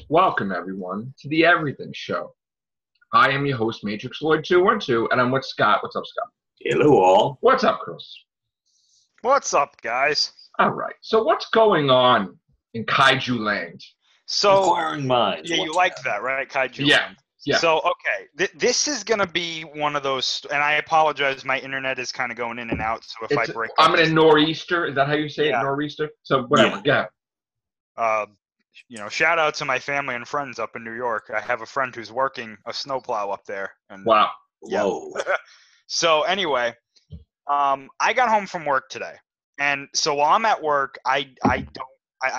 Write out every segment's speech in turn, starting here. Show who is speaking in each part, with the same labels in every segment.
Speaker 1: Welcome, everyone, to the Everything Show. I am your host, Matrix Lloyd 212, and I'm with Scott. What's up, Scott?
Speaker 2: Hello, all.
Speaker 1: What's up, Chris?
Speaker 3: What's up, guys?
Speaker 1: All right. So what's going on in Kaiju Land?
Speaker 3: So,
Speaker 2: Inquiring minds.
Speaker 3: yeah, you liked that, right? Kaiju
Speaker 1: Yeah.
Speaker 3: Land.
Speaker 1: Yeah.
Speaker 3: So, okay, this is going to be one of those, and I apologize, my internet is kind of going in and out, so if I break
Speaker 1: I'm
Speaker 3: up,
Speaker 1: in a nor'easter. Is that how you say it?
Speaker 3: Yeah.
Speaker 1: Nor'easter? So whatever.
Speaker 2: Yeah.
Speaker 3: shout out to my family and friends up in New York. I have a friend who's working a snowplow up there. And
Speaker 1: Wow.
Speaker 3: Yeah.
Speaker 2: Whoa.
Speaker 3: So anyway, I got home from work today, and so while I'm at work, I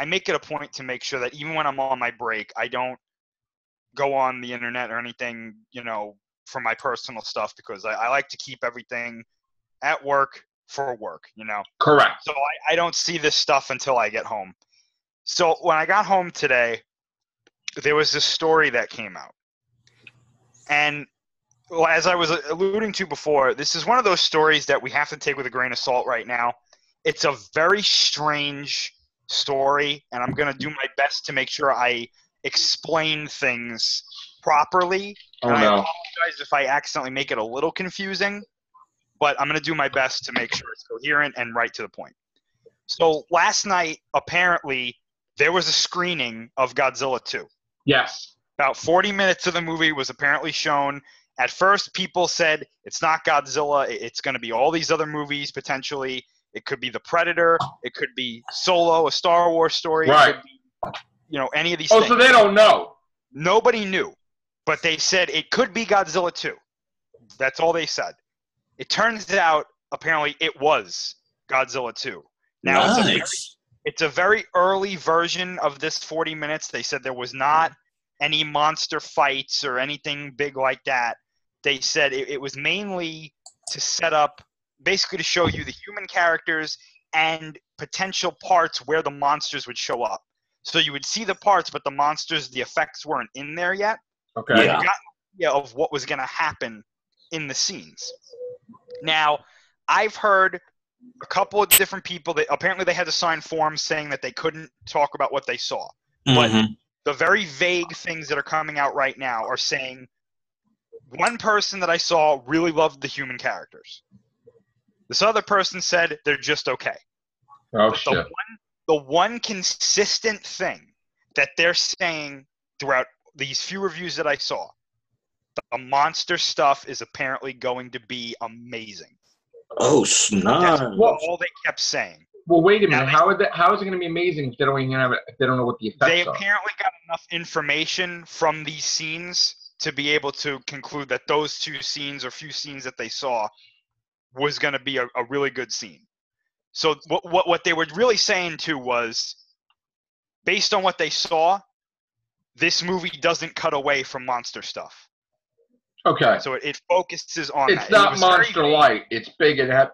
Speaker 3: make it a point to make sure that even when I'm on my break, I don't go on the internet or anything, for my personal stuff, because I like to keep everything at work for work,
Speaker 1: Correct.
Speaker 3: So I don't see this stuff until I get home. So when I got home today, there was this story that came out. And well, as I was alluding to before, this is one of those stories that we have to take with a grain of salt right now. It's a very strange story, and I'm going to do my best to make sure I explain things properly.
Speaker 1: Oh,
Speaker 3: and I
Speaker 1: no.
Speaker 3: apologize if I accidentally make it a little confusing, but I'm going to do my best to make sure it's coherent and right to the point. So last night, apparently, there was a screening of Godzilla 2.
Speaker 1: Yes.
Speaker 3: About 40 minutes of the movie was apparently shown. At first, people said it's not Godzilla. It's going to be all these other movies, potentially. It could be The Predator. It could be Solo, a Star Wars story.
Speaker 1: Right.
Speaker 3: It could be, any of these
Speaker 1: Oh,
Speaker 3: things.
Speaker 1: so they don't know.
Speaker 3: Nobody knew. But they said it could be Godzilla 2. That's all they said. It turns out, apparently, it was Godzilla 2. Now,
Speaker 2: Nice.
Speaker 3: it's a very early version of this 40 minutes. They said there was not any monster fights or anything big like that. They said it was mainly to set up, basically to show you the human characters and potential parts where the monsters would show up. So you would see the parts, but the monsters, the effects weren't in there yet.
Speaker 1: Okay.
Speaker 2: Yeah.
Speaker 3: You got an idea of what was going to happen in the scenes. Now, I've heard a couple of different people that apparently they had to sign forms saying that they couldn't talk about what they saw. But the very vague things that are coming out right now are saying one person that I saw really loved the human characters. This other person said they're just okay.
Speaker 1: Oh,
Speaker 3: But
Speaker 1: shit.
Speaker 3: the one consistent thing that they're saying throughout these few reviews that I saw, the monster stuff is apparently going to be amazing.
Speaker 2: Oh, snap.
Speaker 3: That's all they kept saying.
Speaker 1: Well, wait a minute.
Speaker 3: Now,
Speaker 1: how is it going to be amazing if they don't even have it? If they don't know what the effects
Speaker 3: They
Speaker 1: are?
Speaker 3: apparently got enough information from these scenes to be able to conclude that those two scenes or few scenes that they saw was going to be a really good scene. So what they were really saying too was, based on what they saw, this movie doesn't cut away from monster stuff.
Speaker 1: Okay.
Speaker 3: So it focuses on that.
Speaker 1: It's not
Speaker 3: It was very
Speaker 1: Monster Light. It's big and heavy.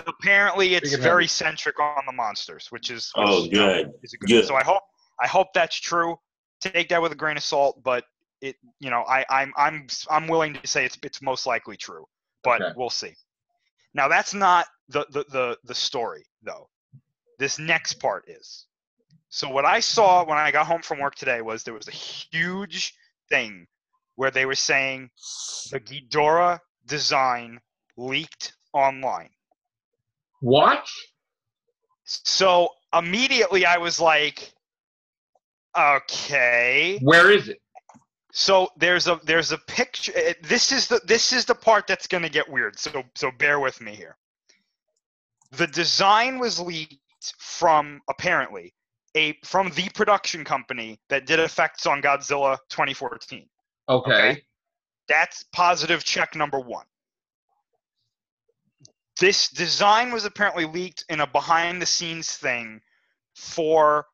Speaker 3: Apparently, it's
Speaker 1: Big and
Speaker 3: very
Speaker 1: heavy.
Speaker 3: centric on the monsters, which is
Speaker 2: Good.
Speaker 3: is a good.
Speaker 2: Good.
Speaker 3: So I hope that's true. Take that with a grain of salt, but I'm willing to say it's most likely true, but
Speaker 1: Okay.
Speaker 3: we'll see. Now that's not the story though. This next part is. So what I saw when I got home from work today was there was a huge thing where they were saying the Ghidorah design leaked online.
Speaker 1: What?
Speaker 3: So immediately I was like, okay.
Speaker 1: Where is it?
Speaker 3: So there's a picture. This is the part that's going to get weird. So bear with me here. The design was leaked from apparently from the production company that did effects on Godzilla 2014.
Speaker 1: Okay.
Speaker 3: That's positive check number one. This design was apparently leaked in a behind-the-scenes thing for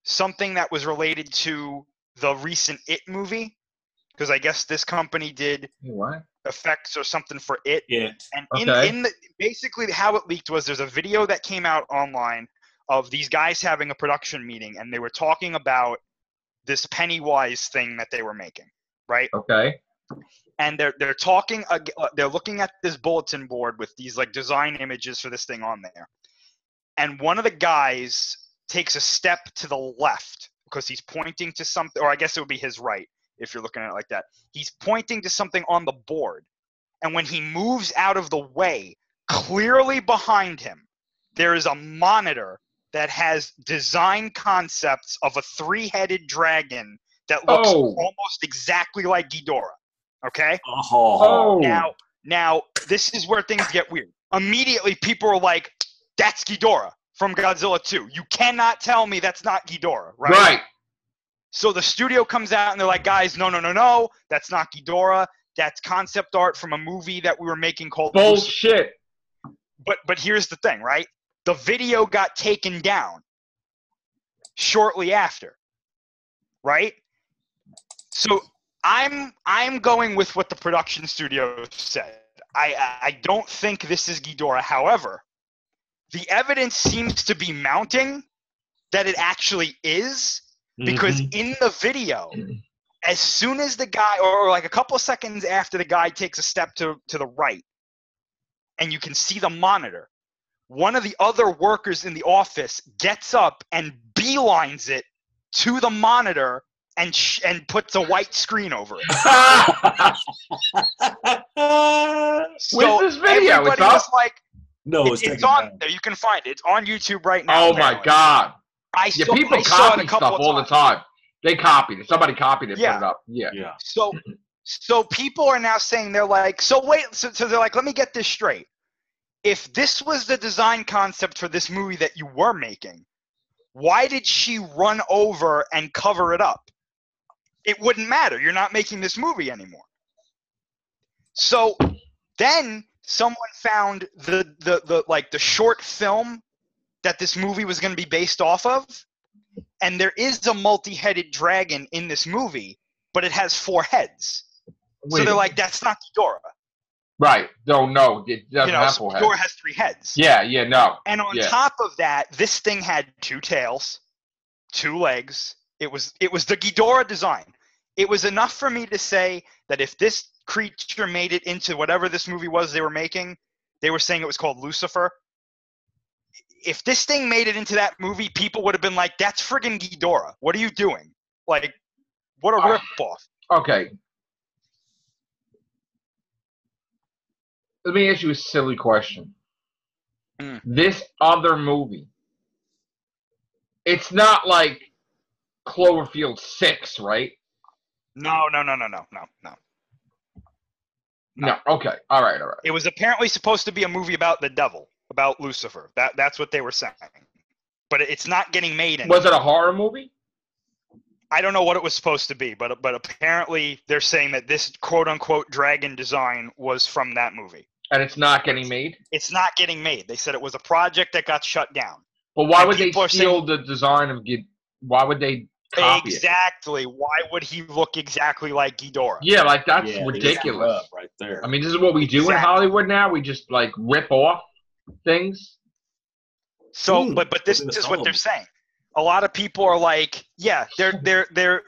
Speaker 3: something that was related to the recent It movie, because I guess this company did
Speaker 1: What?
Speaker 3: effects or something for It.
Speaker 2: Yeah.
Speaker 3: And
Speaker 1: Okay.
Speaker 3: basically how it leaked was there's a video that came out online of these guys having a production meeting, and they were talking about this Pennywise thing that they were making, right?
Speaker 1: Okay.
Speaker 3: And they're talking. They're looking at this bulletin board with these like design images for this thing on there. And one of the guys takes a step to the left because he's pointing to something, or I guess it would be his right if you're looking at it like that. He's pointing to something on the board. And when he moves out of the way, clearly behind him, there is a monitor that has design concepts of a 3-headed dragon that looks almost exactly like Ghidorah. Okay?
Speaker 2: Oh.
Speaker 3: Now, this is where things get weird. Immediately, people are like, that's Ghidorah from Godzilla 2. You cannot tell me that's not Ghidorah, right?
Speaker 1: Right.
Speaker 3: So the studio comes out and they're like, guys, no, that's not Ghidorah. That's concept art from a movie that we were making called
Speaker 1: Bullshit.
Speaker 3: Lucifer. But here's the thing, right? The video got taken down shortly after, right? So I'm going with what the production studio said. I don't think this is Ghidorah. However, the evidence seems to be mounting that it actually is, because in the video, as soon as the guy, or like a couple of seconds after the guy takes a step to the right, and you can see the monitor, one of the other workers in the office gets up and beelines it to the monitor and puts a white screen over it. So
Speaker 1: where's this video?
Speaker 3: everybody was like,
Speaker 2: no,
Speaker 3: it's on there. You can find it. It's on YouTube right now.
Speaker 1: Oh my God! People
Speaker 3: saw it
Speaker 1: copy stuff all the time. They copied it. Somebody copied it.
Speaker 3: Yeah.
Speaker 1: Put it up. Yeah.
Speaker 3: So people are now saying, they're like, so they're like, let me get this straight. If this was the design concept for this movie that you were making, why did she run over and cover it up? It wouldn't matter. You're not making this movie anymore. So then someone found the short film that this movie was going to be based off of, and there is a multi-headed dragon in this movie, but it has 4 heads. So they're like, that's not Ghidorah.
Speaker 1: Right. No, it doesn't have 4 heads.
Speaker 3: Ghidorah has 3 heads.
Speaker 1: Yeah, no.
Speaker 3: And on top of that, this thing had 2 tails, 2 legs. It was the Ghidorah design. It was enough for me to say that if this creature made it into whatever this movie was they were making, they were saying it was called Lucifer. If this thing made it into that movie, people would have been like, that's friggin' Ghidorah. What are you doing? Like, what a ripoff.
Speaker 1: Okay. Let me ask you a silly question. This other movie, it's not like Cloverfield 6, right?
Speaker 3: No.
Speaker 1: No. Okay. All right.
Speaker 3: It was apparently supposed to be a movie about the devil, about Lucifer. That's what they were saying. But it's not getting made anymore.
Speaker 1: Was it a horror movie?
Speaker 3: I don't know what it was supposed to be, but apparently they're saying that this quote-unquote dragon design was from that movie.
Speaker 1: And it's not getting made?
Speaker 3: It's not getting made. They said it was a project that got shut down.
Speaker 1: But why would they steal the design of Ghidorah? Why would they copy
Speaker 3: exactly. It? Why would he look exactly like Ghidorah?
Speaker 1: Yeah, like that's ridiculous.
Speaker 2: Right there.
Speaker 1: I mean, this is what we do in Hollywood now. We just like rip off things.
Speaker 3: So, but this is what they're saying. A lot of people are like, yeah, they're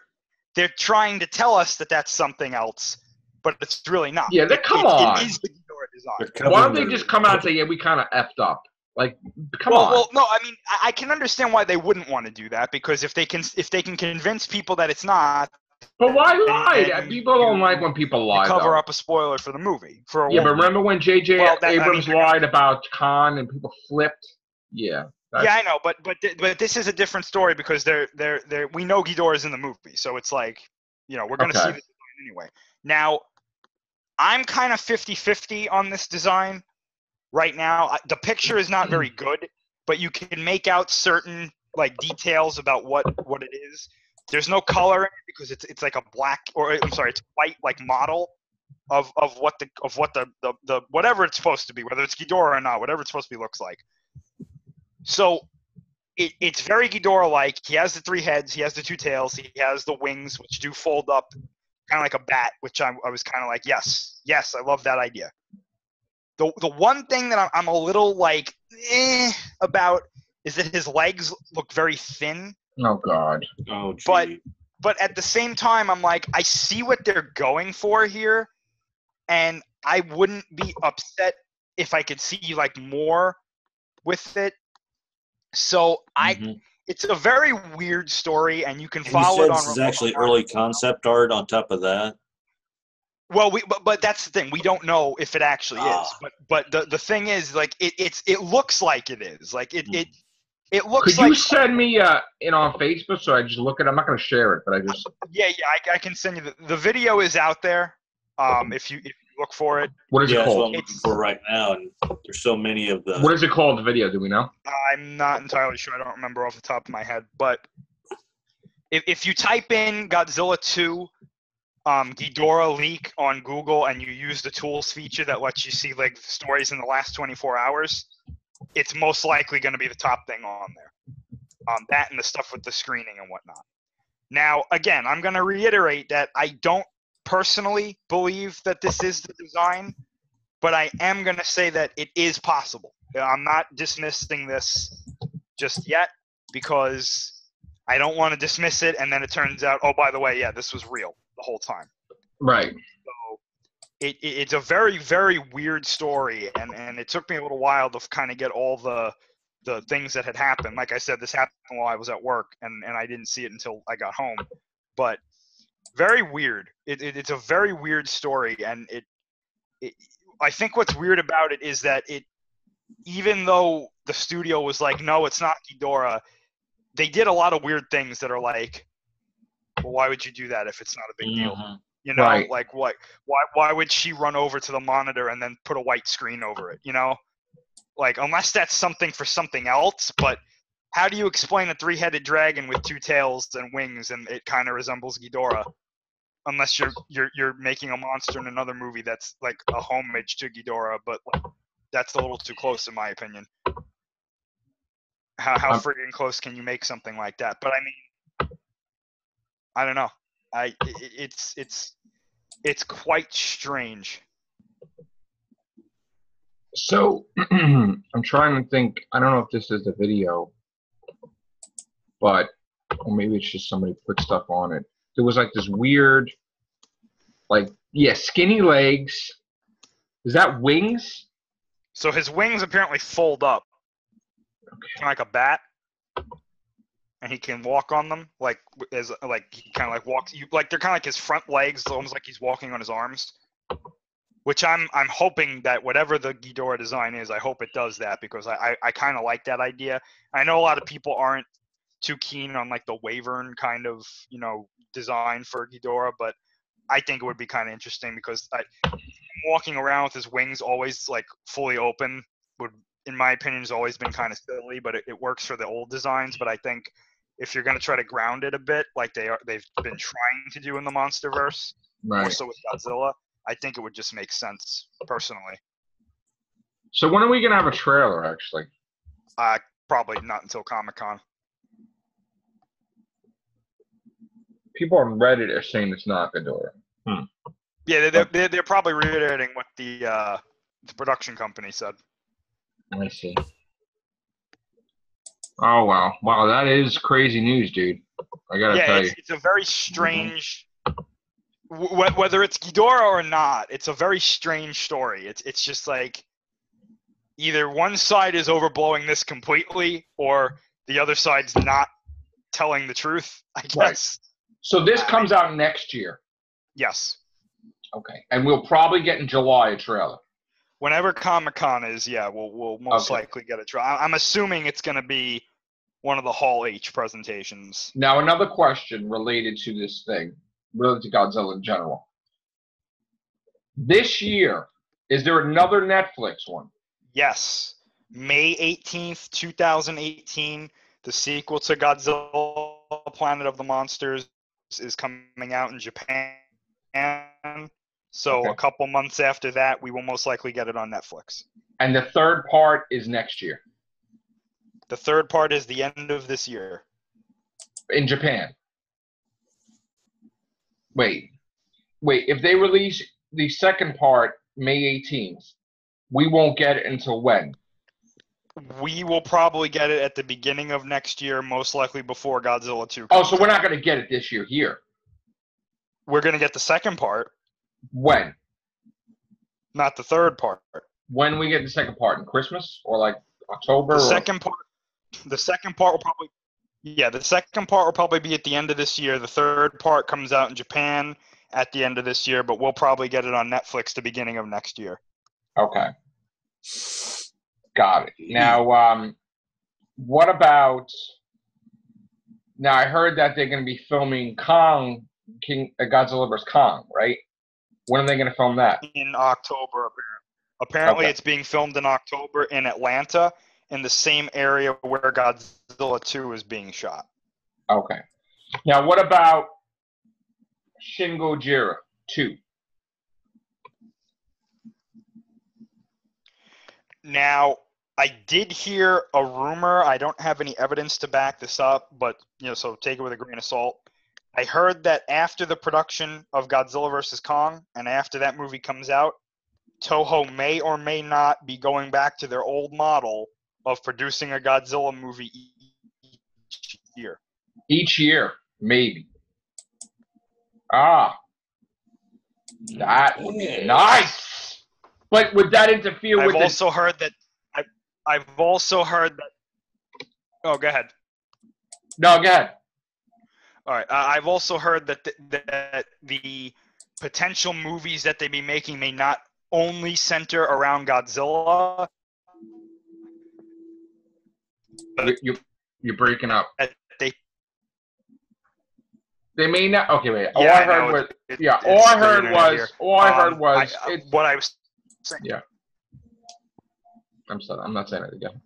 Speaker 3: trying to tell us that that's something else, but it's really not.
Speaker 1: Yeah, come on.
Speaker 3: It is the Ghidorah design.
Speaker 1: Why don't they just come out and say, yeah, we kind of effed up? Like, come on.
Speaker 3: Well, no, I mean, I can understand why they wouldn't want to do that, because if they can convince people that it's not.
Speaker 1: But why lie? People don't like when people lie.
Speaker 3: Cover up a spoiler for the movie.
Speaker 1: But remember when J.J. Abrams lied about Khan and people flipped? Yeah.
Speaker 3: Yeah, I know, but this is a different story, because we know Ghidorah's in the movie, so it's like, we're going to see this anyway. Now, I'm kind of 50-50 on this design right now. The picture is not very good, but you can make out certain like details about what it is. There's no color in it because it's like a black, or I'm sorry, it's white like model of what the whatever it's supposed to be, whether it's Ghidorah or not, whatever it's supposed to be looks like. So it's very Ghidorah-like. He has the 3 heads. He has the 2 tails. He has the wings, which do fold up, kind of like a bat, which I was kind of like, yes, I love that idea. The one thing that I'm a little like about is that his legs look very thin.
Speaker 1: Oh God.
Speaker 2: Oh, gee.
Speaker 3: But at the same time, I'm like, I see what they're going for here, and I wouldn't be upset if I could see like more with it. So it's a very weird story, and you can
Speaker 2: And you
Speaker 3: follow
Speaker 2: said
Speaker 3: it on.
Speaker 2: this is actually early concept art on top of that?
Speaker 3: Well, but that's the thing. We don't know if it actually is.
Speaker 2: Ah.
Speaker 3: But the thing is, like, it looks like it is. Like it looks
Speaker 1: Could you
Speaker 3: like
Speaker 1: send me in on Facebook so I just look at it? I'm not going to share it, but I just.
Speaker 3: yeah. I can send you the video is out there. If you look for it.
Speaker 1: What is it
Speaker 2: Yeah, that's what
Speaker 1: called?
Speaker 2: I'm looking for right now, and there's so many of the.
Speaker 1: What is it called? The video? Do we know?
Speaker 3: I'm not entirely sure. I don't remember off the top of my head. But if you type in Godzilla 2 Ghidorah leak on Google and you use the tools feature that lets you see like stories in the last 24 hours, it's most likely going to be the top thing on there. That and the stuff with the screening and whatnot. Now, again, I'm going to reiterate that I don't personally believe that this is the design, but I am going to say that it is possible. I'm not dismissing this just yet because I don't want to dismiss it and then it turns out, oh, by the way, yeah, this was real the whole time.
Speaker 1: Right.
Speaker 3: So it's a very, very weird story, and it took me a little while to kind of get all the things that had happened. Like I said, this happened while I was at work, and I didn't see it until I got home. But very weird. It's a very weird story, and I think what's weird about it is that even though the studio was like, no, it's not Ghidorah, they did a lot of weird things that are like, well, why would you do that if it's not a big deal? You know,
Speaker 1: Right.
Speaker 3: like what? Why would she run over to the monitor and then put a white screen over it? You know, like unless that's something for something else. But how do you explain a three-headed dragon with two tails and wings and it kind of resembles Ghidorah? Unless you're making a monster in another movie that's like a homage to Ghidorah, but like, that's a little too close in my opinion. How friggin' close can you make something like that? But I mean, I don't know. It's quite strange.
Speaker 1: So I'm trying to think. I don't know if this is the video, but or maybe it's just somebody put stuff on it. There was like this weird, like skinny legs. Is that wings?
Speaker 3: So his wings apparently fold up,
Speaker 1: Okay.
Speaker 3: like a bat, and he can walk on them, like as like he kind of like walks. Like they're kind of like his front legs, almost like he's walking on his arms. Which I'm hoping that whatever the Ghidorah design is, I hope it does that because I kind of like that idea. I know a lot of people aren't too keen on like the Wyvern kind of design for Ghidorah, but I think it would be kind of interesting because walking around with his wings always like fully open would, in my opinion, has always been kind of silly, but it works for the old designs. But I think if you're going to try to ground it a bit, like they've been trying to do in the MonsterVerse, more
Speaker 1: Right.
Speaker 3: so with Godzilla, I think it would just make sense personally.
Speaker 1: So when are we gonna have a trailer? Actually,
Speaker 3: Probably not until Comic-Con.
Speaker 1: people on Reddit are saying it's not Ghidorah.
Speaker 3: Yeah, they're probably reiterating what the production company said.
Speaker 1: I see. Oh wow, that is crazy news, dude. I gotta tell you.
Speaker 3: It's a very strange. Whether it's Ghidorah or not, it's a very strange story. It's just like either one side is overblowing this completely, or the other side's not telling the truth, I guess.
Speaker 1: Right. So this comes out next year.
Speaker 3: Yes.
Speaker 1: Okay, and we'll probably get in July a trailer.
Speaker 3: Whenever Comic-Con is, yeah, we'll most likely get a trailer. I'm assuming it's going to be one of the Hall H presentations.
Speaker 1: Now, another question related to this thing, related to Godzilla in general. This year, is there another Netflix one?
Speaker 3: Yes. May 18th, 2018, the sequel to Godzilla Planet of the Monsters is coming out in Japan. So a couple months after that, we will most likely get it on Netflix.
Speaker 1: And the third part is next year?
Speaker 3: The third part is the end of this year.
Speaker 1: In Japan? Wait. If they release the second part May 18th, we won't get it until when?
Speaker 3: We will probably get it at the beginning of next year, most likely before Godzilla 2
Speaker 1: Oh,
Speaker 3: comes
Speaker 1: so we're
Speaker 3: out.
Speaker 1: not going to get it this year here.
Speaker 3: We're going to get the second part.
Speaker 1: When?
Speaker 3: Not the third part.
Speaker 1: When we get the second part? In Christmas? Or like October?
Speaker 3: The second part will probably Yeah, the second part will probably be at the end of this year. The third part comes out in Japan at the end of this year, but we'll probably get it on Netflix the beginning of next year.
Speaker 1: Okay. Got it. Now, what about? Now I heard that they're going to be filming Godzilla vs Kong, right? When are they going to film that?
Speaker 3: In October, apparently.
Speaker 1: Okay.
Speaker 3: It's being filmed in October in Atlanta, in the same area where Godzilla 2 is being shot.
Speaker 1: Okay. Now, what about Shin Gojira 2?
Speaker 3: Now, I did hear a rumor. I don't have any evidence to back this up, but so take it with a grain of salt. I heard that after the production of Godzilla vs. Kong and after that movie comes out, Toho may or may not be going back to their old model of producing a Godzilla movie each year.
Speaker 1: Each year, maybe. Ah. That would be nice. But would that interfere with
Speaker 3: I've also heard that. Oh, go ahead.
Speaker 1: No, go ahead.
Speaker 3: All right. I've also heard that the potential movies that they be making may not only center around Godzilla.
Speaker 1: You're breaking up.
Speaker 3: They
Speaker 1: may not. Okay, wait.
Speaker 3: Yeah,
Speaker 1: All I heard was. Yeah. All I heard was. All I heard was.
Speaker 3: What I was saying.
Speaker 1: Yeah. I'm sorry. I'm not saying it again.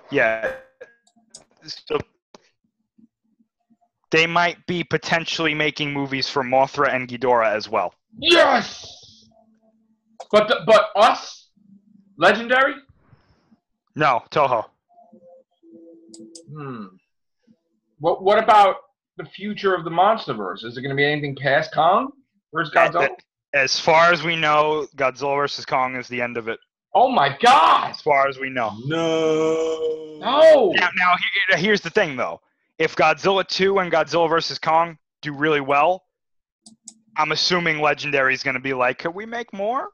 Speaker 3: Yeah. So they might be potentially making movies for Mothra and Ghidorah as well.
Speaker 1: Yes. But us, Legendary.
Speaker 3: No, Toho.
Speaker 1: What about the future of the MonsterVerse? Is it going to be anything past Kong versus Godzilla?
Speaker 3: As far as we know, Godzilla vs. Kong is the end of it.
Speaker 1: Oh my God!
Speaker 3: As far as we know.
Speaker 1: No.
Speaker 3: Now here's the thing, though. If Godzilla 2 and Godzilla vs. Kong do really well, I'm assuming Legendary is going to be like, could we make more?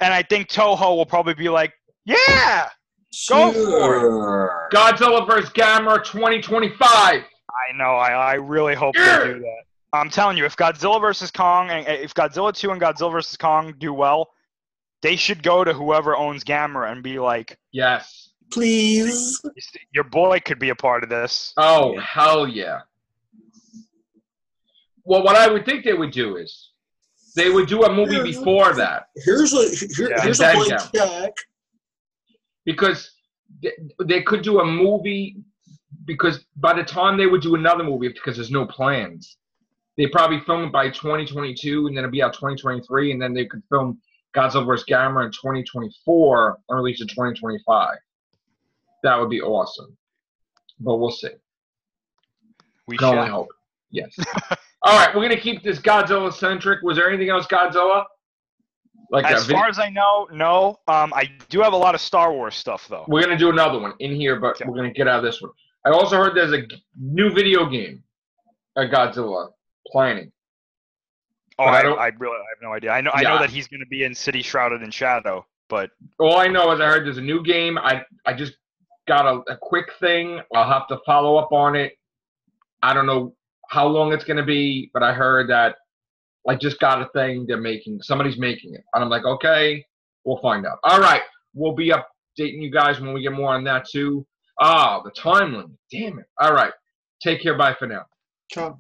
Speaker 3: And I think Toho will probably be like, yeah, go for it.
Speaker 1: Godzilla vs. Gamera 2025.
Speaker 3: I know. I really hope they do that. I'm telling you, if Godzilla vs. Kong, and if Godzilla 2 and Godzilla vs. Kong do well, they should go to whoever owns Gamera and be like,
Speaker 1: yes,
Speaker 2: please.
Speaker 3: Your boy could be a part of this.
Speaker 1: Oh, hell yeah. Well, what I would think they would do is they would do a movie before that.
Speaker 2: Here's a blank check.
Speaker 1: Because they could do a movie, because by the time they would do another movie, because there's no plans, they probably film it by 2022, and then it'd be out 2023, and then they could film Godzilla vs. Gamera in 2024 and release in 2025. That would be awesome. But we'll see.
Speaker 3: We
Speaker 1: can only hope. Yes. All right, we're going to keep this Godzilla-centric. Was there anything else Godzilla? Like
Speaker 3: as far as I know, no. I do have a lot of Star Wars stuff, though.
Speaker 1: We're going to do another one in here, but we're going to get out of this one. I also heard there's a new video game at Godzilla planning.
Speaker 3: Oh, I really have no idea. I know that he's going to be in City Shrouded in Shadow, but
Speaker 1: all I know is I heard there's a new game. I just got a quick thing. I'll have to follow up on it. I don't know how long it's going to be, but I heard that I just got a thing they're making. Somebody's making it. And I'm like, okay, we'll find out. All right. We'll be updating you guys when we get more on that too. The time limit. Damn it. All right. Take care. Bye for now.
Speaker 2: Ciao.